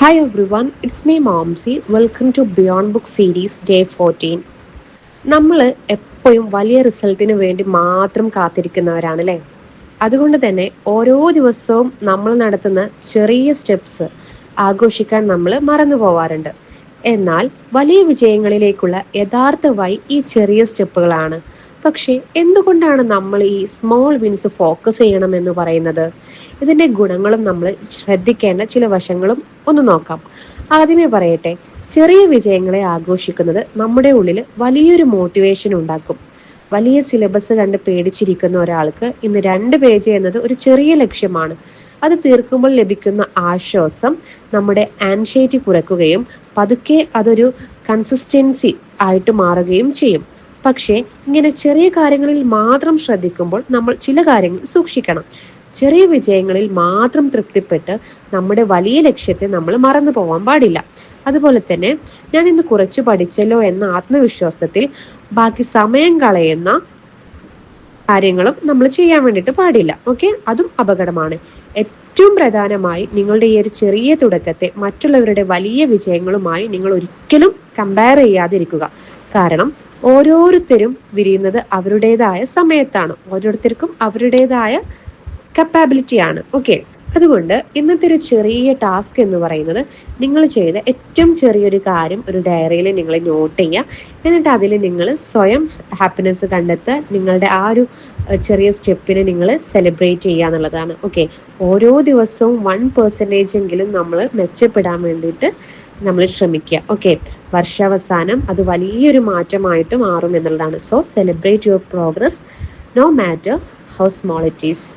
Hi everyone, it's me Momsy. Welcome to Beyond Book Series Day 14. നമ്മൾ എപ്പോഴും വലിയ റിസൾട്ടിന് വേണ്ടി മാത്രം കാത്തിരിക്കുന്നവരാണ് അല്ലേ? അതുകൊണ്ട് തന്നെ ഓരോ ദിവസവും നമ്മൾ നടത്തുന്ന ചെറിയ സ്റ്റെപ്സ് ആഘോഷിക്കാൻ നമ്മൾ മറന്നു പോവാറുണ്ട്. എന്നാൽ വലിയ വിജയങ്ങളിലേക്കുള്ള യഥാർത്ഥ വഴി ഈ ചെറിയ സ്റ്റെപ്പുകളാണ്. പക്ഷേ എന്തുകൊണ്ടാണ് നമ്മൾ ഈ സ്മോൾ വിൻസ് ഫോക്കസ് ചെയ്യണം എന്ന് പറയുന്നത്? ഇതിന്റെ ഗുണങ്ങളും നമ്മൾ ശ്രദ്ധിക്കേണ്ട ചില വശങ്ങളും ഒന്ന് നോക്കാം. ആദ്യമേ പറയട്ടെ, ചെറിയ വിജയങ്ങളെ ആഘോഷിക്കുന്നത് നമ്മുടെ ഉള്ളിൽ വലിയൊരു മോട്ടിവേഷൻ ഉണ്ടാക്കും. വലിയ സിലബസ് കണ്ട് പേടിച്ചിരിക്കുന്ന ഒരാൾക്ക് ഇന്ന് 2 പേജ് എന്നത് ഒരു ചെറിയ ലക്ഷ്യമാണ്. അത് തീർക്കുമ്പോൾ ലഭിക്കുന്ന ആശ്വാസം നമ്മുടെ ആൻഷൈറ്റി കുറയ്ക്കുകയും പതുക്കെ അതൊരു കൺസിസ്റ്റൻസി ആയിട്ട് മാറുകയും ചെയ്യും. പക്ഷേ ഇങ്ങനെ ചെറിയ കാര്യങ്ങളിൽ മാത്രം ശ്രദ്ധിക്കുമ്പോൾ നമ്മൾ ചില കാര്യങ്ങൾ സൂക്ഷിക്കണം. ചെറിയ വിജയങ്ങളിൽ മാത്രം തൃപ്തിപ്പെട്ട് നമ്മുടെ വലിയ ലക്ഷ്യത്തെ നമ്മൾ മറന്നു പോകാൻ പാടില്ല. അതുപോലെ തന്നെ ഞാൻ ഇന്ന് കുറച്ച് പഠിച്ചല്ലോ എന്ന ആത്മവിശ്വാസത്തിൽ ബാക്കി സമയം കളയുന്ന കാര്യങ്ങളും നമ്മൾ ചെയ്യാൻ വേണ്ടിയിട്ട് പാടില്ല. ഓക്കെ, അതും അപകടമാണ്. ഏറ്റവും പ്രധാനമായി നിങ്ങളുടെ ഈ ഒരു ചെറിയ തുടക്കത്തെ മറ്റുള്ളവരുടെ വലിയ വിജയങ്ങളുമായി നിങ്ങൾ ഒരിക്കലും കമ്പയർ ചെയ്യാതിരിക്കുക. കാരണം ഓരോരുത്തരും വിരിയുന്നത് അവരുടേതായ സമയത്താണ്, ഓരോരുത്തർക്കും അവരുടേതായ കപ്പാബിലിറ്റിയാണ്. ഓക്കെ, അതുകൊണ്ട് ഇന്നത്തെ ഒരു ചെറിയ ടാസ്ക് എന്ന് പറയുന്നത്, നിങ്ങൾ ചെയ്ത ഏറ്റവും ചെറിയൊരു കാര്യം ഒരു ഡയറിയിൽ നിങ്ങൾ നോട്ട് ചെയ്യുക. എന്നിട്ട് അതിൽ നിങ്ങൾ സ്വയം ഹാപ്പിനെസ് കണ്ടെത്തുക. നിങ്ങളുടെ ആ ഒരു ചെറിയ സ്റ്റെപ്പിനെ നിങ്ങൾ സെലിബ്രേറ്റ് ചെയ്യുക എന്നുള്ളതാണ്. ഓക്കെ, ഓരോ ദിവസവും 1% എങ്കിലും നമ്മൾ മെച്ചപ്പെടാൻ വേണ്ടിയിട്ട് നമ്മൾ ശ്രമിക്കുക. ഓക്കെ, വർഷാവസാനം അത് വലിയൊരു മാറ്റമായിട്ട് മാറും എന്നുള്ളതാണ്. So celebrate your progress, no matter how small it is.